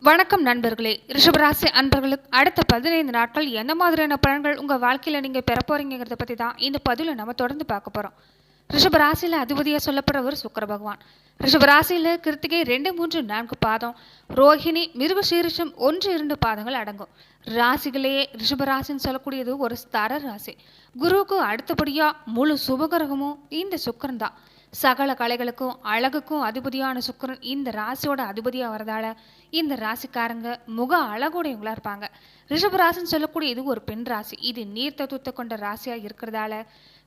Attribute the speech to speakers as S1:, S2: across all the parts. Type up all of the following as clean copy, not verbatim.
S1: வணக்கம் நண்பர்களே. ரிஷபராசி அன்பர்களுக்கு அடுத்த 15 நாட்கள் எந்த மாதிரியான பலன்கள் உங்கள் வாழ்க்கையில் நீங்கள் பெற போறீங்கிறத பற்றி தான் இந்த பதிவில் நம்ம தொடர்ந்து பார்க்க போகிறோம். ரிஷபராசியில் அதிபதியாக சொல்லப்படுறவர் சுக்கிர பகவான். ரிஷபராசியில் கிருத்திகை 2, 3, 4 பாதம், ரோஹிணி, மிருகசீரிஷம் 1, 2 பாதங்கள் அடங்கும். ராசிகளையே ரிஷபராசின்னு சொல்லக்கூடியது ஒரு ஸ்தர ராசி. குருவுக்கு அடுத்தபடியாக முழு சுபகிரகமும் இந்த சுக்கிரன் தான். சகல கலைகளுக்கும் அழகுக்கும் அதிபதியான சுக்கிரன் இந்த ராசியோட அதிபதியாக வரதால இந்த ராசிக்காரங்க முக அழகுடையவங்களா இருப்பாங்க. ரிஷபராசின்னு சொல்லக்கூடிய இது ஒரு பெண் ராசி. இது நீர் தத்துவத்தை கொண்ட ராசியாக இருக்கிறதால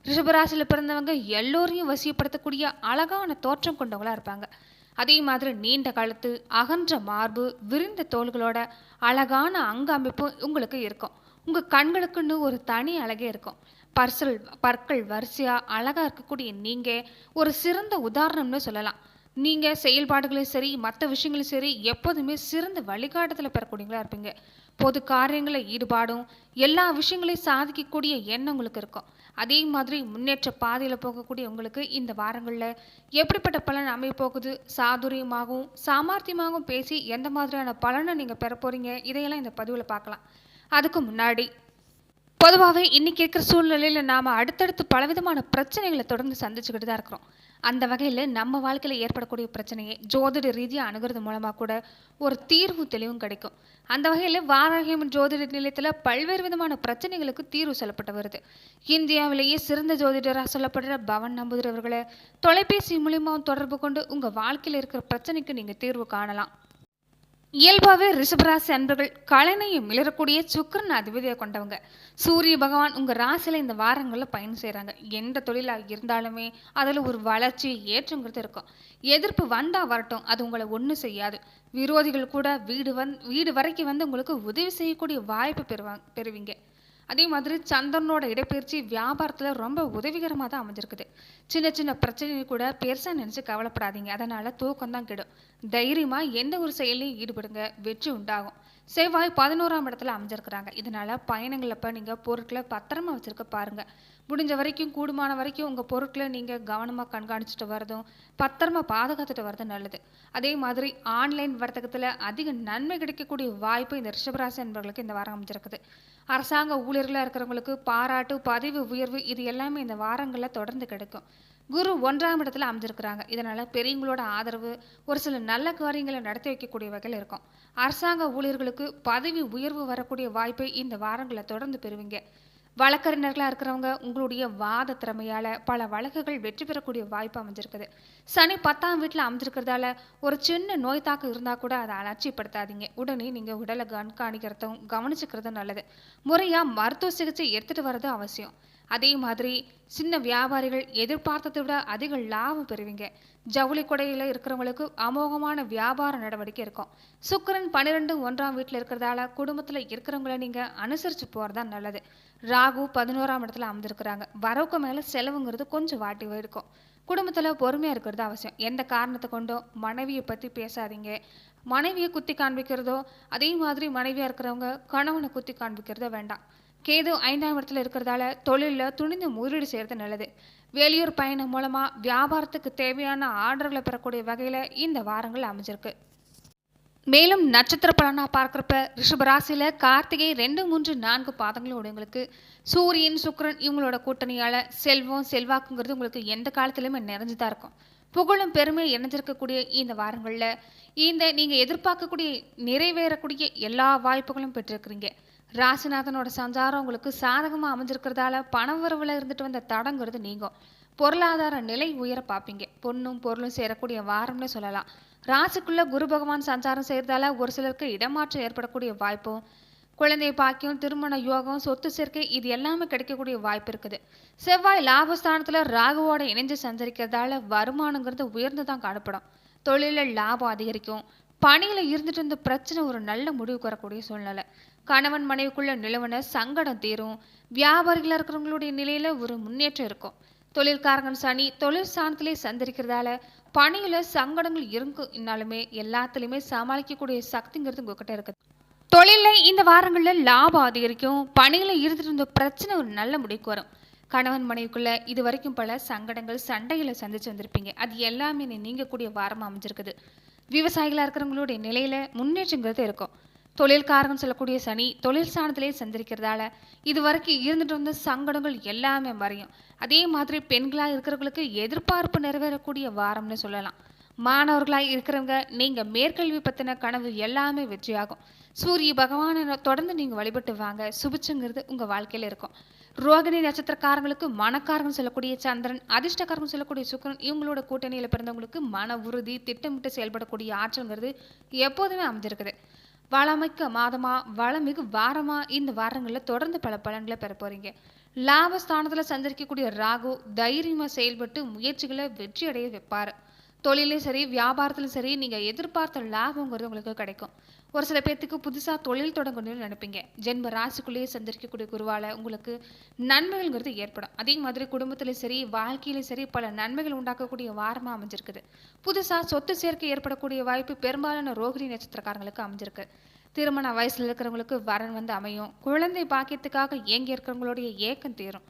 S1: ரிஷபராசியில் பிறந்தவங்க எல்லோரையும் வசியப்படுத்தக்கூடிய அழகான தோற்றம் கொண்டவங்களா இருப்பாங்க. அதே மாதிரி நீண்ட கழுத்து, அகன்ற மார்பு, விரிந்த தோள்களோட அழகான அங்க அமைப்பு உங்களுக்கு இருக்கும். உங்கள் கண்களுக்குன்னு ஒரு தனி அழகே இருக்கும். பற்கள் வரிசையாக அழகாக இருக்கக்கூடிய நீங்கள் ஒரு சிறந்த உதாரணம்னு சொல்லலாம். நீங்கள் செயல்பாடுகளும் சரி, மற்ற விஷயங்களும் சரி, எப்போதுமே சிறந்த வழிகாட்டுதல் பெறக்கூடியவங்களா இருப்பீங்க. பொது காரியங்களில் ஈடுபாடும் எல்லா விஷயங்களையும் சாதிக்கக்கூடிய எண்ணம் உங்களுக்கு இருக்கும். அதே மாதிரி முன்னேற்ற பாதையில் போகக்கூடிய உங்களுக்கு இந்த வாரங்களில் எப்படிப்பட்ட பலன் அமைய போகுது, சாதுரியமாகவும் சாமர்த்தியமாகவும் பேசி எந்த மாதிரியான பலனை நீங்கள் பெற போகிறீங்க, இதையெல்லாம் இந்த பதிவில் பார்க்கலாம். அதுக்கு முன்னாடி பொதுவாகவே இன்னைக்கு இருக்கிற சூழ்நிலையில் நாம் அடுத்தடுத்து பலவிதமான பிரச்சனைகளை தொடர்ந்து சந்திச்சுக்கிட்டு தான் இருக்கிறோம். அந்த வகையில் நம்ம வாழ்க்கையில் ஏற்படக்கூடிய பிரச்சனையை ஜோதிட ரீதியாக அணுகிறது மூலமாக கூட ஒரு தீர்வு தெளிவும் கிடைக்கும். அந்த வகையில் வாராகியம்மன் ஜோதிட நிலையத்தில் பல்வேறு விதமான பிரச்சனைகளுக்கு தீர்வு சொல்லப்பட்டு வருது. இந்தியாவிலேயே சிறந்த ஜோதிடராக சொல்லப்படுற பவன் நம்பூதிரி அவர்களை தொலைபேசி மூலியமாக தொடர்பு கொண்டு உங்கள் வாழ்க்கையில் இருக்கிற பிரச்சனைக்கு நீங்கள் தீர்வு காணலாம். இயல்பாகவே ரிஷபராசி அன்பர்கள் கலைனையும் மிளறக்கூடிய சுக்கிரன் அதிபதியாக கொண்டவங்க. சூரிய பகவான் உங்கள் ராசியில் இந்த வாரங்களில் பயணம் செய்கிறாங்க. எந்த தொழிலாக இருந்தாலுமே அதில் ஒரு வளர்ச்சி ஏற்றங்கிறது இருக்கும். எதிர்ப்பு வந்தால் வரட்டும், அது உங்களை ஒன்றும் செய்யாது. விரோதிகள் கூட வீடு வரைக்கும் வந்து உங்களுக்கு உதவி செய்யக்கூடிய வாய்ப்பு பெறுவீங்க. அதே மாதிரி சந்திரனோட இடப்பெயர்ச்சி வியாபாரத்தில் ரொம்ப உதவிகரமாக தான் அமைஞ்சிருக்குது. சின்ன சின்ன பிரச்சனையை கூட பெருசாக நினச்சி கவலைப்படாதீங்க. அதனால் தூக்கம் தான் கெடும். தைரியமாக எந்த ஒரு செயலையும் ஈடுபடுங்க, வெற்றி உண்டாகும். செவ்வாய் 11ஆம் இடத்துல அமைஞ்சிருக்கிறாங்க. இதனால் பயணங்களப்போ நீங்கள் பொருட்களை பத்திரமா வச்சுருக்க பாருங்கள். முடிஞ்ச வரைக்கும் கூடுமான வரைக்கும் உங்கள் பொருட்களை நீங்கள் கவனமாக கண்காணிச்சுட்டு வரதும் பத்திரமா பாதுகாத்துட்டு வரதும் நல்லது. அதே மாதிரி ஆன்லைன் வர்த்தகத்தில் அதிக நன்மை கிடைக்கக்கூடிய வாய்ப்பு இந்த ரிஷபராசி என்பவர்களுக்கு இந்த வாரம் அமைஞ்சிருக்குது. அரசாங்க ஊழியர்களாக இருக்கிறவங்களுக்கு பாராட்டு, பதவி உயர்வு இது எல்லாமே இந்த வாரங்களில் தொடர்ந்து கிடைக்கும். குரு 1ஆம் இடத்துல அமைஞ்சிருக்கிறாங்க. இதனால் பெரியவங்களோட ஆதரவு ஒரு சில நல்ல காரியங்களை நடத்தி வைக்கக்கூடிய வகையில் இருக்கும். அரசாங்க ஊழியர்களுக்கு பதவி உயர்வு வரக்கூடிய வாய்ப்பை இந்த வாரங்களில் தொடர்ந்து பெறுவீங்க. வழக்கறிஞர்களாக இருக்கிறவங்க உங்களுடைய வாத திறமையால் பல வழக்குகள் வெற்றி பெறக்கூடிய வாய்ப்பு அமைஞ்சிருக்குது. சனி 10ஆம் வீட்டில் அமைஞ்சிருக்கிறதால ஒரு சின்ன நோய் தாக்கம் இருந்தால் கூட அதை அலட்சியப்படுத்தாதீங்க. உடனே நீங்கள் உடலை கண்காணிக்கிறதும் கவனிச்சுக்கிறதும் நல்லது. முறையாக மருத்துவ சிகிச்சை எடுத்துகிட்டு வர்றது அவசியம். அதே மாதிரி சின்ன வியாபாரிகள் எதிர்பார்த்ததை விட அதிக லாபம் பெறுவீங்க. ஜவுளி கொடையில் இருக்கிறவங்களுக்கு அமோகமான வியாபார நடவடிக்கை இருக்கும். சுக்கிரன் 12 1ஆம் வீட்டில் இருக்கிறதால குடும்பத்தில் இருக்கிறவங்கள நீங்கள் அனுசரித்து போகிறதா நல்லது. ராகு 11ஆம் இடத்துல அமைந்திருக்கிறாங்க. வரவுக்கு மேலே செலவுங்கிறது கொஞ்சம் வாட்டி இருக்கும். குடும்பத்தில் பொறுமையாக இருக்கிறது அவசியம். எந்த காரணத்தை கொண்டோ மனைவியை பற்றி பேசாதீங்க. மனைவியை குத்தி காண்பிக்கிறதோ, அதே மாதிரி மனைவியாக இருக்கிறவங்க கணவனை குத்தி காண்பிக்கிறதோ வேண்டாம். கேது 5ஆம் இடத்துல இருக்கிறதால தொழிலில் துணிந்து முதலீடு செய்கிறது நல்லது. வெளியூர் பயணம் மூலமாக வியாபாரத்துக்கு தேவையான ஆர்டர்களை பெறக்கூடிய வகையில் இந்த வாரங்கள் அமைஞ்சிருக்கு. மேலும் நட்சத்திர பலனாக பார்க்குறப்ப ரிஷபராசியில் கார்த்திகை 2, 3, 4 பாதங்களும் உடையவங்களுக்கு சூரியன், சுக்கிரன் இவங்களோட கூட்டணியால் செல்வம், செல்வாக்குங்கிறது உங்களுக்கு எந்த காலத்துலையுமே நிறைஞ்சுதான் இருக்கும். புகழும் பெருமையும் இணைஞ்சிருக்கக்கூடிய இந்த வாரங்களில் நீங்கள் எதிர்பார்க்கக்கூடிய நிறைவேறக்கூடிய எல்லா வாய்ப்புகளும் பெற்றிருக்கிறீங்க. ராசிநாதனோட சஞ்சாரம் உங்களுக்கு சாதகமாக அமைஞ்சிருக்கிறதால பண வரவில் இருந்துட்டு வந்த தடங்கிறது நீங்கும். பொருளாதார நிலை உயர பார்ப்பீங்க. பொண்ணும் பொருளும் சேரக்கூடிய வாரம்னு சொல்லலாம். ராசிக்குள்ள குரு பகவான் சஞ்சாரம் செய்கிறதால ஒரு சிலருக்கு இடமாற்றம் ஏற்படக்கூடிய வாய்ப்பும், குழந்தை பாக்கியம், திருமண யோகம், சொத்து சேர்க்கை இது எல்லாமே கிடைக்கக்கூடிய வாய்ப்பு இருக்குது. செவ்வாய் லாபஸ்தானத்தில் ராகுவோட இணைஞ்சு சஞ்சரிக்கிறதால வருமானங்கிறது உயர்ந்து தான் காணப்படும். தொழிலில் லாபம் அதிகரிக்கும். பணியில் இருந்துட்டு இருந்த பிரச்சனை ஒரு நல்ல முடிவுக்கு வரக்கூடிய சூழ்நிலை. கணவன் மனைவிக்குள்ள நிலவன சங்கடம் தீரும். வியாபாரிகளாக இருக்கிறவங்களுடைய நிலையில் ஒரு முன்னேற்றம் இருக்கும். தொழில்காரங்கன் சனி தொழில் ஸ்தானத்திலே சந்திரிக்கிறதால பணியில் சங்கடங்கள் இருந்தாலுமே எல்லாத்துலேயுமே சமாளிக்கக்கூடிய சக்திங்கிறது உங்ககிட்ட இருக்குது. தொழிலில் இந்த வாரங்களில் லாபம் அதிகரிக்கும். பணியில் இருந்துட்டு இருந்த பிரச்சனை ஒரு நல்ல முடிவுக்கு வரும். கணவன் மனைவிக்குள்ள இது வரைக்கும் பல சங்கடங்கள், சண்டைகளை சந்திச்சு வந்திருப்பீங்க. அது எல்லாமே நீங்கக்கூடிய வாரமாக அமைஞ்சிருக்குது. விவசாயிகளாக இருக்கிறவங்களுடைய நிலையில முன்னேற்றங்கிறது இருக்கும். தொழில்காரங்கன்னு சொல்லக்கூடிய சனி தொழில் ஸ்தானத்திலே சந்திரிக்கிறதால இது வரைக்கும் இருந்துட்டு வந்த சங்கடங்கள் எல்லாமே மறையும். அதே மாதிரி பெண்களாக இருக்கிறவங்களுக்கு எதிர்பார்ப்பு நிறைவேறக்கூடிய வாரம்னு சொல்லலாம். மாணவர்களாக இருக்கிறவங்க நீங்கள் மேற்கல்வி பற்றின கனவு எல்லாமே வெற்றியாகும். சூரிய பகவானை தொடர்ந்து நீங்கள் வழிபட்டு வாங்க, சுபிச்சங்கிறது உங்கள் வாழ்க்கையில் இருக்கும். ரோகிணி நட்சத்திரக்காரங்களுக்கு மனக்காரங்கன்னு சொல்லக்கூடிய சந்திரன், அதிர்ஷ்டக்காரங்கன்னு சொல்லக்கூடிய சுக்கிரன், இவங்களோட கூட்டணியில் பிறந்தவங்களுக்கு மன உறுதி, திட்டமிட்டு செயல்படக்கூடிய ஆற்றல்ங்கிறது எப்போதுமே அமைஞ்சிருக்குது. வளமிக்க மாதமா வளமிகு வாரமா இந்த வாரங்களில் தொடர்ந்து பல பலன்களை பெற போறீங்க. லாபஸ்தானத்தில் சஞ்சரிக்கக்கூடிய ராகு தைரியமா செயல்பட்டு முயற்சிகளை வெற்றி அடைய வைப்பாரு. தொழிலையும் சரி வியாபாரத்திலும் சரி நீங்கள் எதிர்பார்த்த லாபங்கிறது உங்களுக்கு கிடைக்கும். ஒரு சில பேர்த்துக்கு புதுசாக தொழில் தொடங்கணும்னு நினைப்பீங்க. ஜென்ம ராசிக்குள்ளேயே சந்திரிக்கக்கூடிய குருவால் உங்களுக்கு நன்மைகள்ங்கிறது ஏற்படும். அதே மாதிரி குடும்பத்திலும் சரி வாழ்க்கையிலும் சரி பல நன்மைகள் உண்டாக்கக்கூடிய வாரமாக அமைஞ்சிருக்குது. புதுசாக சொத்து சேர்க்கை ஏற்படக்கூடிய வாய்ப்பு பெரும்பாலான ரோகிணி நட்சத்திரக்காரங்களுக்கு அமைஞ்சிருக்கு. திருமண வயசில் இருக்கிறவங்களுக்கு வரன் வந்து அமையும். குழந்தை பாக்கியத்துக்காக ஏங்கி இருக்கிறவங்களுடைய ஏக்கம் தீரும்.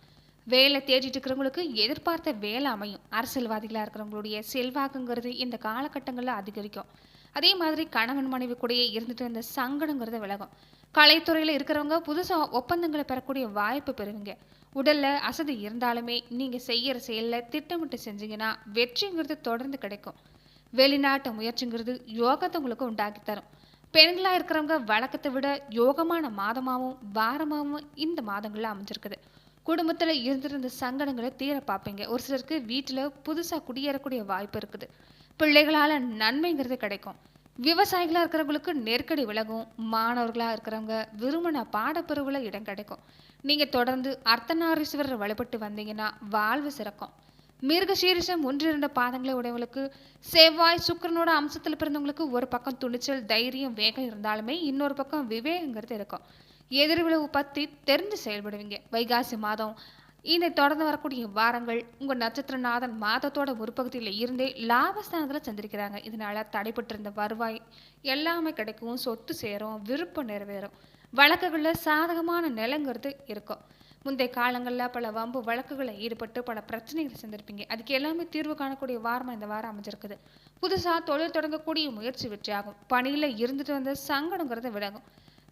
S1: வேலை தேடிட்டு இருக்கிறவங்களுக்கு எதிர்பார்த்த வேலை அமையும். அரசியல்வாதிகளாக இருக்கிறவங்களுடைய செல்வாக்குங்கிறது இந்த காலகட்டங்களில் அதிகரிக்கும். அதே மாதிரி கணவன் மனைவி கூடயே இருந்துட்டு இந்த சங்கடங்கிறது விலகும். கலைத்துறையில் இருக்கிறவங்க புதுசாக ஒப்பந்தங்களை பெறக்கூடிய வாய்ப்பு பெறுவீங்க. உடலில் அசதி இருந்தாலுமே நீங்கள் செய்கிற செயலில் திட்டமிட்டு செஞ்சீங்கன்னா வெற்றிங்கிறது தொடர்ந்து கிடைக்கும். வெளிநாட்டு முயற்சிங்கிறது யோகத்தை உங்களுக்கு உண்டாக்கி தரும். பெண்களாக இருக்கிறவங்க வழக்கத்தை விட யோகமான மாதமாகவும் வாரமாகவும் இந்த மாதங்களில் அமைஞ்சிருக்குது. குடும்பத்தில் இருந்திருந்த சங்கடங்களை தீர பார்ப்பீங்க. ஒரு சிலருக்கு வீட்டில் புதுசாக குடியேறக்கூடிய வாய்ப்பு இருக்குது. பிள்ளைகளால் நன்மைங்கிறது கிடைக்கும். விவசாயிகளாக இருக்கிறவங்களுக்கு நெருக்கடி விலகும். மாணவர்களாக இருக்கிறவங்க விரும்பின பாடப்பிரிவில் இடம் கிடைக்கும். நீங்கள் தொடர்ந்து அர்த்தநாரீஸ்வரர் வழிபட்டு வந்தீங்கன்னா வாழ்வு சிறக்கும். மிருகசீரிஷம் 1-2 பாதங்களை உடையவங்களுக்கு செவ்வாய் சுக்கிரனோட அம்சத்தில் பிறந்தவங்களுக்கு ஒரு பக்கம் துணிச்சல் தைரியம் வேகம் இருந்தாலுமே இன்னொரு பக்கம் விவேகங்கிறது இருக்கும். எதிர்விளைவு பற்றி தெரிஞ்சு செயல்படுவீங்க. வைகாசி மாதம் இதை தொடர்ந்து வரக்கூடிய வாரங்கள் உங்கள் நட்சத்திரநாதன் மாதத்தோட ஒரு பகுதியில் இருந்தே லாபஸ்தானத்தில் சந்திரிக்கிறாங்க. இதனால தடைப்பட்டிருந்த வருவாய் எல்லாமே கிடைக்கும். சொத்து சேரும், விருப்பம் நிறைவேறும். வழக்குகளில் சாதகமான நிலங்கிறது இருக்கும். முந்தைய காலங்களில் பல வம்பு வழக்குகளில் ஈடுபட்டு பல பிரச்சனைகளை சந்திருப்பீங்க. அதுக்கு எல்லாமே தீர்வு காணக்கூடிய வாரமாக இந்த வாரம் அமைஞ்சிருக்குது. புதுசாக தொழில் தொடங்கக்கூடிய முயற்சி வெற்றியாகும். பணியில் இருந்துட்டு வந்த சங்கடங்கிறது விலகும்.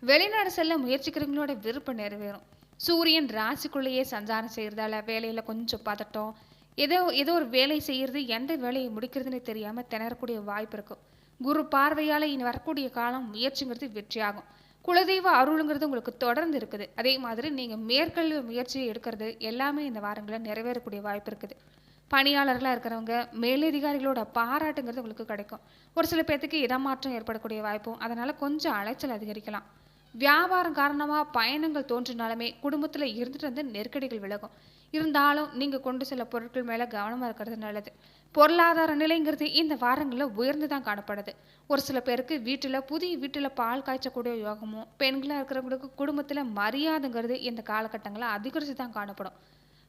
S1: வெளிநாடு செல்ல முயற்சிக்கிறவங்களோட விருப்பம் நிறைவேறும். சூரியன் ராசிக்குள்ளேயே சஞ்சாரம் செய்கிறதால வேலையில் கொஞ்சம் பதட்டம், ஏதோ ஒரு வேலை செய்கிறது எந்த வேலையை முடிக்கிறதுன்னு தெரியாமல் திணறக்கூடிய வாய்ப்பு இருக்கும். குரு பார்வையால் இனி வரக்கூடிய காலம் முயற்சிங்கிறது வெற்றியாகும். குலதெய்வ அருளுங்கிறது உங்களுக்கு தொடர்ந்து இருக்குது. அதே மாதிரி நீங்கள் மேற்கல்வி முயற்சியை எடுக்கிறது எல்லாமே இந்த வாரங்களில் நிறைவேறக்கூடிய வாய்ப்பு இருக்குது. பணியாளர்களாக இருக்கிறவங்க மேலதிகாரிகளோட பாராட்டுங்கிறது உங்களுக்கு கிடைக்கும். ஒரு சில பேர்த்துக்கு இடமாற்றம் ஏற்படக்கூடிய வாய்ப்பும் அதனால் கொஞ்சம் அலைச்சல் அதிகரிக்கலாம். வியாபாரம் காரணமாக பயணங்கள் தோன்றினாலுமே குடும்பத்தில் இருந்துட்டு வந்து நெருக்கடிகள் விலகும். இருந்தாலும் நீங்கள் கொண்டு செல்ல பொருட்கள் மேலே கவனமாக இருக்கிறது நல்லது. பொருளாதார நிலைங்கிறது இந்த வாரங்களில் உயர்ந்து தான் காணப்படுது. ஒரு சில பேருக்கு புதிய வீட்டில் பால் காய்ச்சக்கூடிய யோகமும், பெண்களாக இருக்கிறவங்களுக்கு குடும்பத்தில் மரியாதைங்கிறது இந்த காலகட்டங்களில் அதிகரித்து தான் காணப்படும்.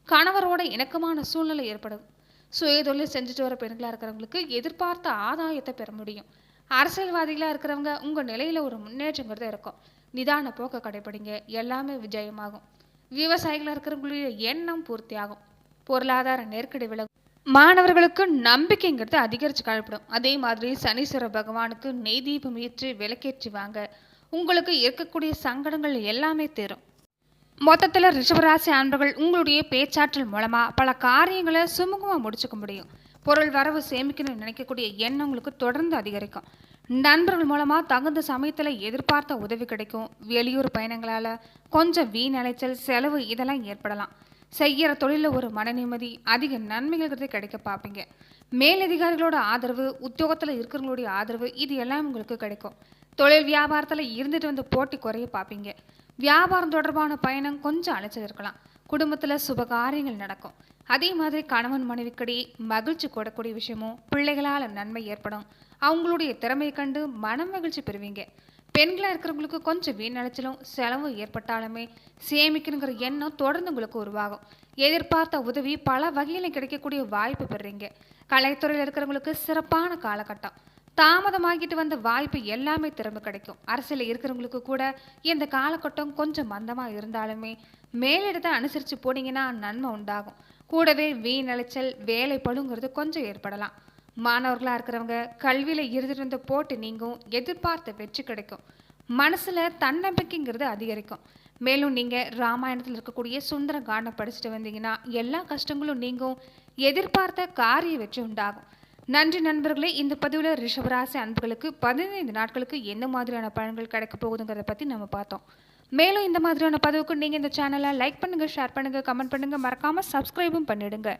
S1: கணவரோட இணக்கமான சூழ்நிலை ஏற்படும். சுயதொழில் செஞ்சுட்டு வர பெண்களாக இருக்கிறவங்களுக்கு எதிர்பார்த்த ஆதாயத்தை பெற முடியும். அரசியல்வாதிகளாக இருக்கிறவங்க உங்கள் நிலையில் ஒரு முன்னேற்றங்கிறது இருக்கும். நிதான போக்க கடைபிடிங்க, எல்லாமே விஜயமாகும். விவசாயிகளாக இருக்கிறவங்களுடைய எண்ணம் பூர்த்தியாகும். பொருளாதார நெருக்கடி விலகும். மாணவர்களுக்கு நம்பிக்கைங்கிறது அதிகரித்து காணப்படும். அதே மாதிரி சனீஸ்வர பகவானுக்கு நெய் தீபம் ஏற்றி விளக்கேற்றி வாங்க. உங்களுக்கு இருக்கக்கூடிய சங்கடங்கள் எல்லாமே தீரும். மொத்தத்தில் ரிஷபராசி அன்பர்கள் உங்களுடைய பேச்சாற்றல் மூலமாக பல காரியங்களை சுமூகமாக முடிச்சுக்க முடியும். பொருள் வரவு சேமிக்கணும்னு நினைக்கக்கூடிய எண்ணம் உங்களுக்கு தொடர்ந்து அதிகரிக்கும். நண்பர்கள் மூலமாக தகுந்த சமயத்தில் எதிர்பார்த்த உதவி கிடைக்கும். வெளியூர் பயணங்களால் கொஞ்சம் வீண் அலைச்சல் செலவு இதெல்லாம் ஏற்படலாம். செய்கிற தொழிலில் ஒரு மன நிம்மதி, அதிக நன்மைகள் கிடைக்க பார்ப்பீங்க. மேலதிகாரிகளோட ஆதரவு, உத்தியோகத்தில் இருக்கிறவங்களுடைய ஆதரவு இது எல்லாம் உங்களுக்கு கிடைக்கும். தொழில் வியாபாரத்தில் இருந்துட்டு வந்து போட்டி குறைய பார்ப்பீங்க. வியாபாரம் தொடர்பான பயணம் கொஞ்சம் அலைச்சல் இருக்கலாம். குடும்பத்தில் சுபகாரியங்கள் நடக்கும். அதே மாதிரி கணவன் மனைவிக்கிடையே மகிழ்ச்சி கூடக்கூடிய விஷயமும், பிள்ளைகளால் நன்மை ஏற்படும். அவங்களுடைய திறமையை கண்டு மனம் மகிழ்ச்சி பெறுவீங்க. பெண்களாக இருக்கிறவங்களுக்கு கொஞ்சம் வீண் அலைச்சலும் செலவு ஏற்பட்டாலுமே சேமிக்கணுங்கிற எண்ணம் தொடர்ந்து உங்களுக்கு உருவாகும். எதிர்பார்த்த உதவி பல வகையில் கிடைக்கக்கூடிய வாய்ப்பு பெறுறீங்க. கலைத்துறையில் இருக்கிறவங்களுக்கு சிறப்பான காலகட்டம். தாமதமாகிட்டு வந்த வாய்ப்பு எல்லாமே திரும்ப கிடைக்கும். அரசியல் இருக்கிறவங்களுக்கு கூட இந்த காலகட்டம் கொஞ்சம் மந்தமாக இருந்தாலுமே மேலிடத்தை அனுசரித்து போனீங்கன்னா நன்மை உண்டாகும். கூடவே வீண் அலைச்சல் வேலை பழுங்கிறது கொஞ்சம் ஏற்படலாம். மாணவர்களாக இருக்கிறவங்க கல்வியில் இருந்திருந்த போட்டு நீங்கும், எதிர்பார்த்த வெற்றி கிடைக்கும், மனசில் தன்னம்பிக்கைங்கிறது அதிகரிக்கும். மேலும் நீங்கள் ராமாயணத்தில் இருக்கக்கூடிய சுந்தர காண்டம் படிச்சுட்டு வந்தீங்கன்னா எல்லா கஷ்டங்களும் நீங்கும், எதிர்பார்த்த காரிய வெற்றி உண்டாகும். நன்றி நண்பர்களே. இந்த பதிவில் ரிஷபராசி அன்புகளுக்கு 15 நாட்களுக்கு என்ன மாதிரியான பலன்கள் கிடைக்க போகுதுங்கிறத பற்றி நம்ம பார்த்தோம். மேலும் இந்த மாதிரியான பதிவுக்கு நீங்கள் இந்த சேனலை லைக் பண்ணுங்கள், ஷேர் பண்ணுங்கள், கமெண்ட் பண்ணுங்கள், மறக்காமல் சப்ஸ்கிரைபும் பண்ணிடுங்க.